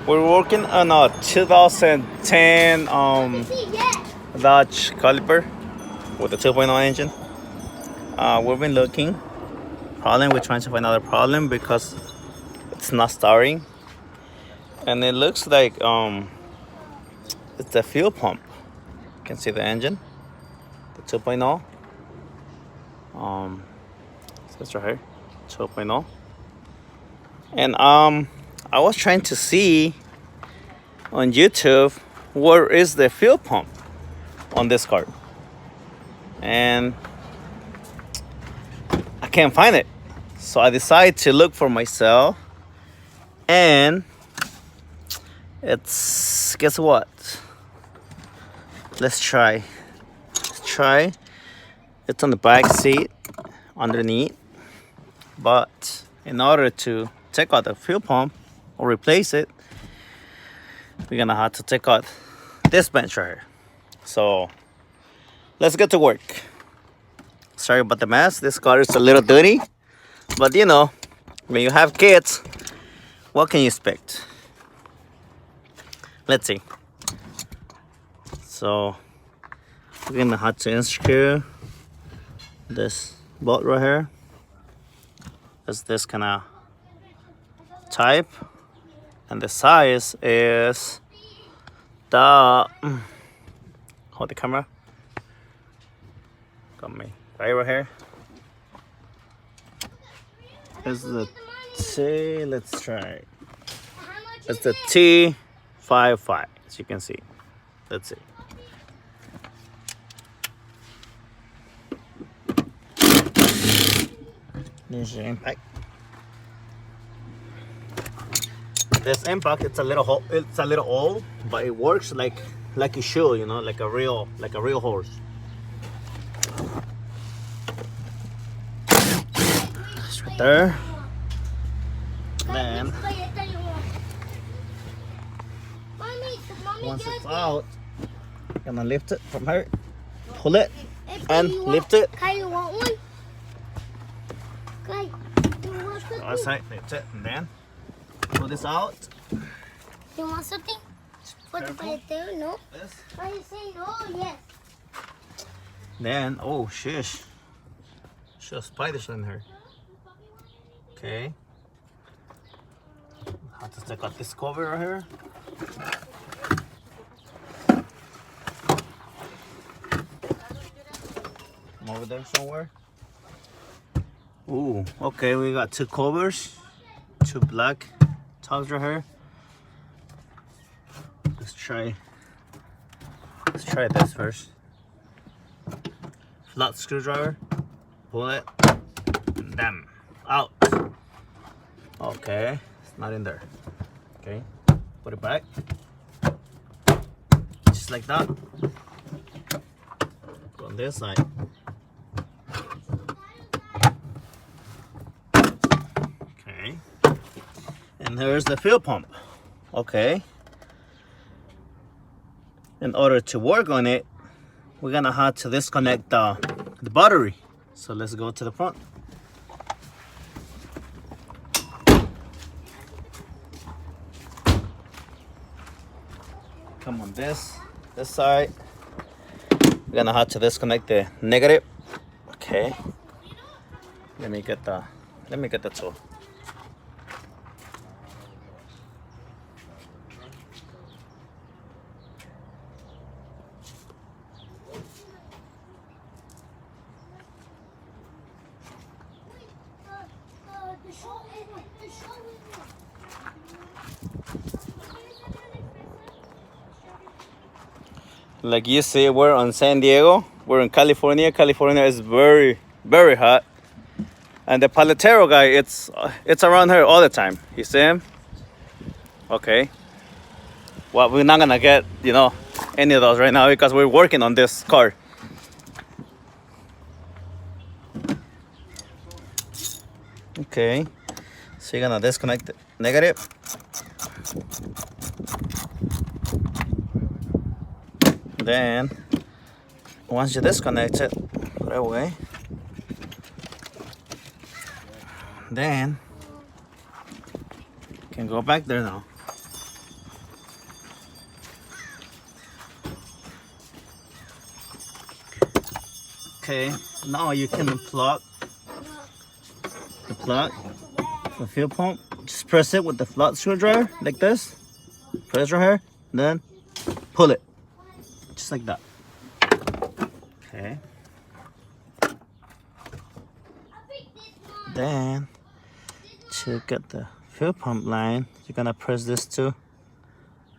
We're working on a 2010 Dodge Caliber with a 2.0 engine. We've been looking. Problem, we're trying to find another problem because it's not starting. And it looks like it's the fuel pump. You can see the engine, the 2.0. So it's right here, 2.0. And I was trying to see on YouTube where is the fuel pump on this car, and I can't find it. So I decided to look for myself, and it's, guess what? Let's try. It's on the back seat underneath, but in order to take out the fuel pump or replace it, we're gonna have to take out this bench right here. So let's get to work. Sorry about the mess. This car is a little dirty, but you know, when you have kids, what can you expect? Let's see. So we're gonna have to unscrew this bolt right here. It's this kind of type, and the size is the hold the camera. Got me right here. It's the T. Let's try. It's the T55, as you can see. Let's see. There's your impact. This impact, it's a little old, but it works like it should, you know, like a real horse. It's right there. Then once it's out, I'm gonna lift it from here, pull it, and lift it. Kai, you want one? Kai, you want something? Outside, lift it, and then pull this out. You want something? Put it there, no? This. Why you say no? Yes. Then, oh shish, there's spiders in here. Okay. Have to take out this cover right here. Come over there somewhere. Ooh, okay, we got two covers, two black tops right here. Let's try this first. Flat screwdriver, pull it, and then out. Okay, it's not in there. Okay, put it back, just like that. Go on this side. Okay, and here's the fuel pump. Okay, in order to work on it, we're gonna have to disconnect the battery. So let's go to the front. Come on this side. We're gonna have to disconnect the negative. Okay. Let me get the tool. Like you see, we're on San Diego. We're in California. California is very, very hot. And the paletero guy, it's around here all the time. You see him? Okay. Well, we're not gonna get, you know, any of those right now because we're working on this car. Okay. So you're gonna disconnect the negative. Then once you disconnect it, put it away. Then you can go back there now. Okay, now you can plug the fuel pump. Just press it with the flat screwdriver like this. Press right here, then pull it, just like that. Okay. Then to get the fuel pump line, you're gonna press this too,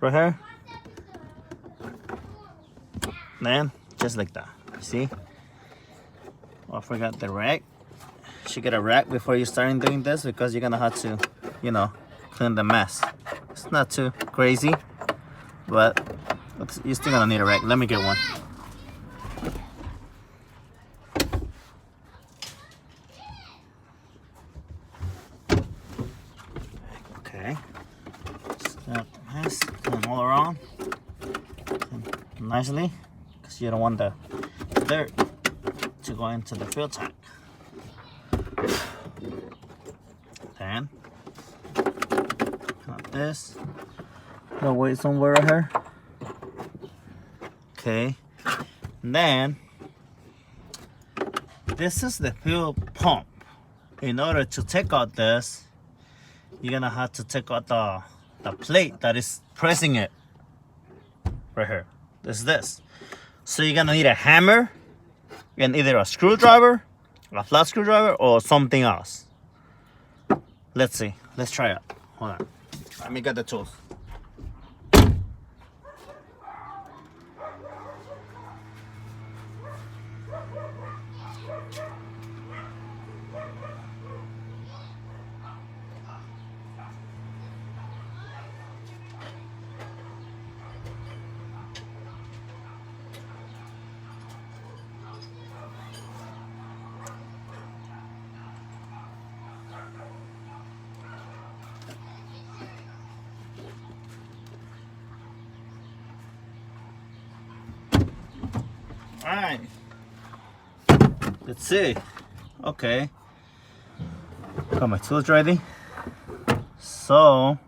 right here. Then just like that. See? Oh, I forgot the rack. You should get a rack before you start doing this because you're gonna have to, you know, clean the mess. It's not too crazy, but you're still gonna need a rack. Let me get one. Okay. Snap the mess, clean all around. Clean nicely, because you don't want the dirt to go into the fuel tank. Then cut this. Gotta wait somewhere right here. Okay. And then this is the fuel pump. In order to take out this, you're gonna have to take out the plate that is pressing it. Right here. This. So you're gonna need a hammer and either a screwdriver, a flat screwdriver, or something else. Let's see. Let's try it. Hold on. Let me get the tools. Alright, let's see. Okay, got my tools ready. So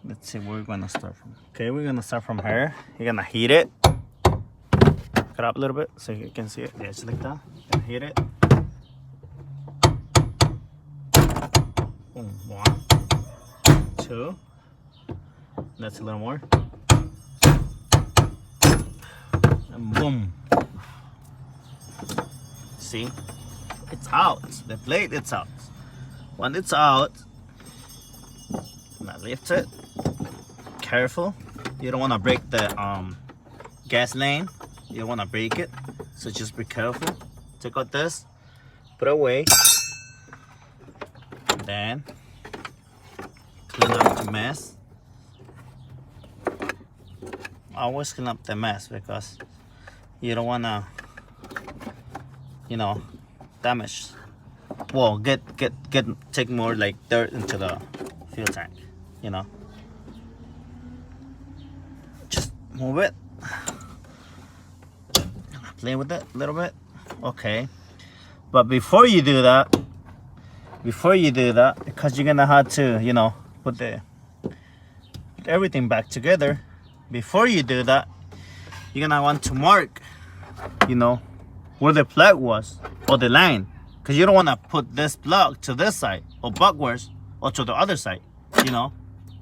let's see where we're gonna start from. Okay, we're gonna start from here. You're gonna heat it. Cut up a little bit so you can see it. Yeah, just like that. You're gonna heat it. Boom. 1, 2. That's a little more. And boom. See? It's out. The plate, it's out. When it's out, now lift it. Careful. You don't want to break the gas line. You don't want to break it. So just be careful. Take out this. Put it away. Then clean up the mess. Always clean up the mess because you don't want to, you know, damage. Well, take more like dirt into the fuel tank, you know. Just move it. Play with it a little bit. Okay. But before you do that, because you're gonna have to, you know, put everything back together. Before you do that, you're gonna want to mark, you know, where the plug was or the line, because you don't want to put this plug to this side or backwards or to the other side, you know.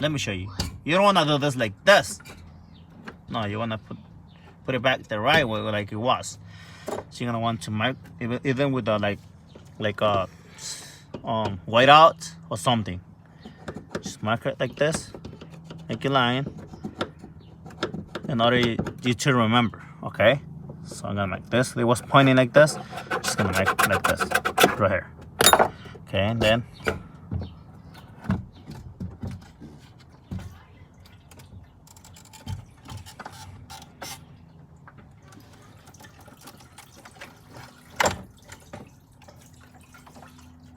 Let me show you. You don't want to do this like this. No, you want to put it back the right way like it was. So you're gonna want to mark even with a like a white out or something. Just mark it like this, make a line in order you to remember. Okay, so I'm gonna make this. It was pointing like this. Just gonna make it like this right here. Okay, and then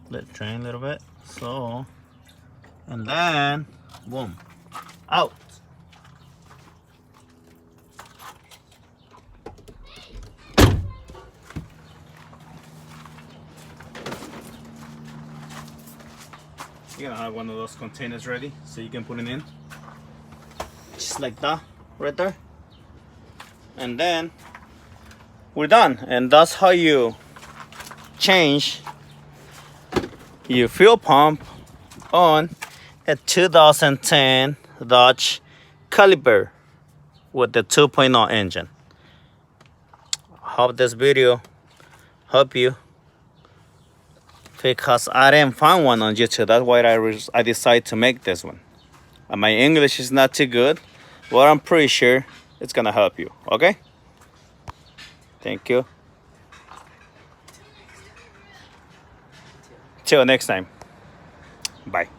let it drain a little bit. So, and then boom, out. You're gonna have one of those containers ready so you can put it in. Just like that, right there. And then we're done. And that's how you change your fuel pump on a 2010 Dodge Caliber with the 2.0 engine. Hope this video help you, because I didn't find one on YouTube. That's why I decided to make this one. And my English is not too good, but I'm pretty sure it's gonna help you. Okay, thank you. Till next time. Bye.